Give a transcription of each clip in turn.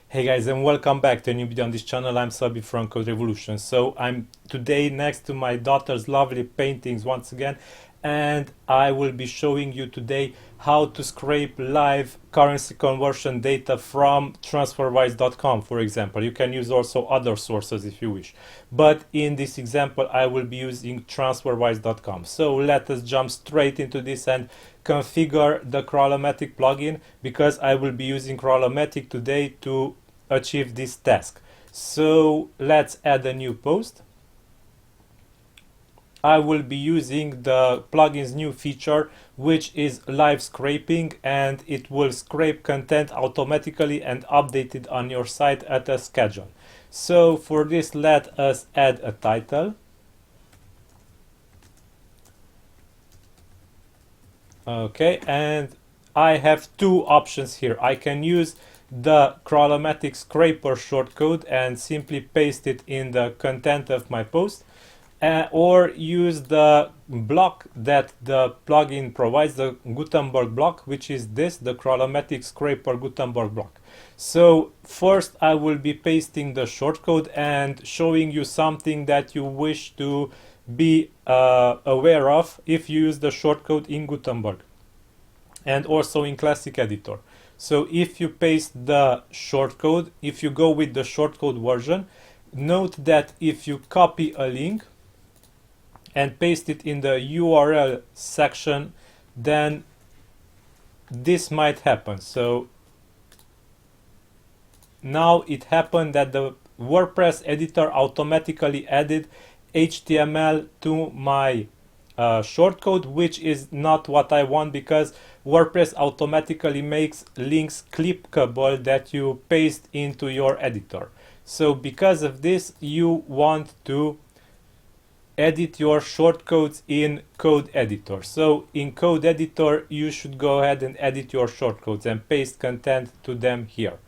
Hey guys, and welcome back to a new video on this channel. I'm Szabi from CodeRevolution. So I'm today next to my daughter's lovely paintings once again, and I will be showing you today how to scrape live currency conversion data from transferwise.com, for example. You can use also other sources if you wish, but in this example I will be using transferwise.com. So let us jump straight into this and configure the Crawlomatic plugin, because I will be using Crawlomatic today to achieve this task. So let's add a new post. I will be using the plugin's new feature, which is live scraping, and it will scrape content automatically and update it on your site at a schedule. So for this, let us add a title. Okay, and I have two options here. I can use the Crawlomatic scraper shortcode and simply paste it in the content of my post, or use the block that the plugin provides, the Gutenberg block, which is this, the Crawlomatic scraper Gutenberg block. So first I will be pasting the shortcode and showing you something that you wish to be aware of if you use the shortcode in Gutenberg and also in Classic Editor. So if you paste the shortcode, if you go with the shortcode version, note that if you copy a link and paste it in the URL section, then this might happen. So now it happened that the WordPress editor automatically added HTML to my shortcode, which is not what I want, because WordPress automatically makes links clickable that you paste into your editor. So because of this, you want to edit your shortcodes in Code Editor. So in Code Editor, you should go ahead and edit your shortcodes and paste content to them here.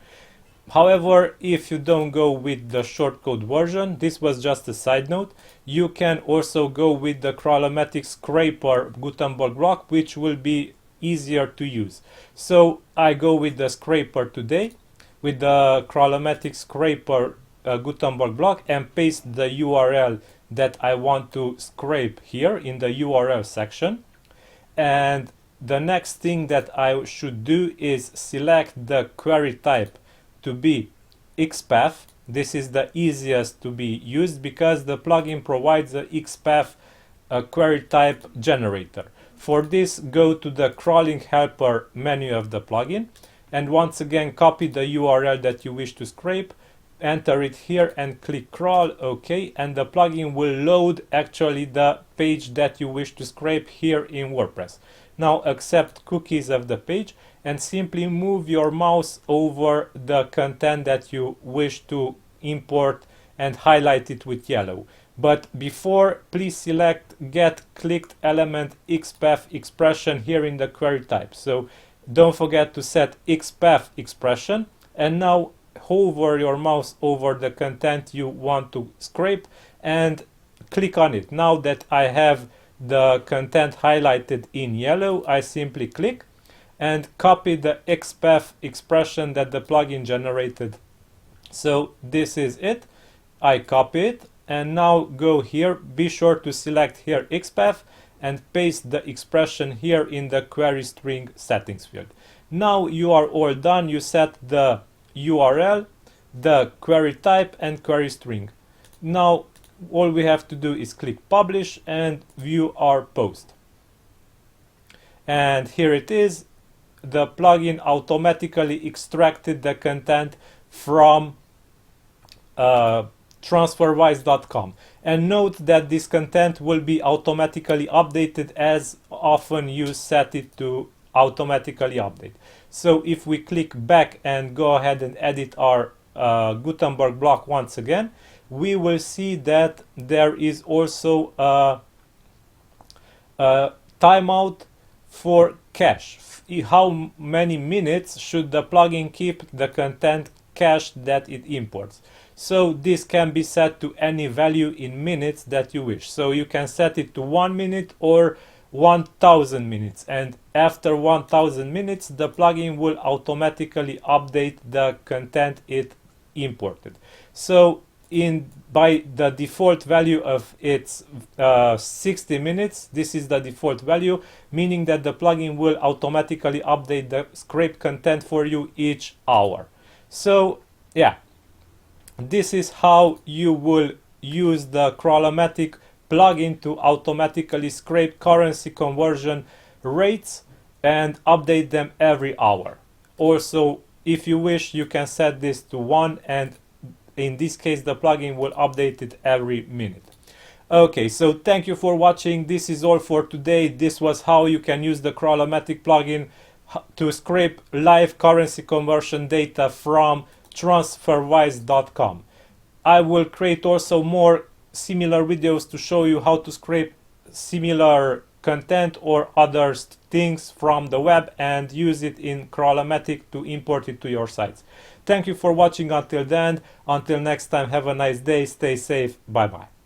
However, if you don't go with the shortcode version, this was just a side note, you can also go with the Crawlomatic scraper Gutenberg block, which will be easier to use. So I go with the scraper today, with the Crawlomatic scraper Gutenberg block, and paste the URL that I want to scrape here in the URL section. And the next thing that I should do is select the query type to be XPath. This is the easiest to be used because the plugin provides a XPath query type generator. For this, go to the crawling helper menu of the plugin, and once again copy the URL that you wish to scrape, enter it here and click crawl. OK, and the plugin will load actually the page that you wish to scrape here in WordPress. Now accept cookies of the page and simply move your mouse over the content that you wish to import and highlight it with yellow. But before, please select get clicked element XPath expression here in the query type. So don't forget to set XPath expression, and now hover your mouse over the content you want to scrape and click on it. Now that I have the content highlighted in yellow, I simply click and copy the XPath expression that the plugin generated. So this is it. I copy it, and now go here, be sure to select here XPath and paste the expression here in the query string settings field. Now you are all done. You set the URL, the query type, and query string. Now all we have to do is click publish and view our post. And here it is. The plugin automatically extracted the content from transferwise.com. And note that this content will be automatically updated as often you set it to automatically update. So if we click back and go ahead and edit our Gutenberg block once again, we will see that there is also a timeout for cache. How many minutes should the plugin keep the content cached that it imports? So this can be set to any value in minutes that you wish. So you can set it to 1 minute or 1000 minutes, and after 1000 minutes the plugin will automatically update the content it imported. So by the default value of its 60 minutes, this is the default value, meaning that the plugin will automatically update the scraped content for you each hour. So yeah, this is how you will use the Crawlomatic plugin to automatically scrape currency conversion rates and update them every hour. Also, if you wish, you can set this to 1, and in this case the plugin will update it every minute. Okay, so thank you for watching. This is all for today. This was how you can use the Crawlomatic plugin to scrape live currency conversion data from transferwise.com. I will create also more similar videos to show you how to scrape similar content or other things from the web and use it in Crawlomatic to import it to your sites. Thank you for watching until then. Until next time, have a nice day, stay safe, bye bye.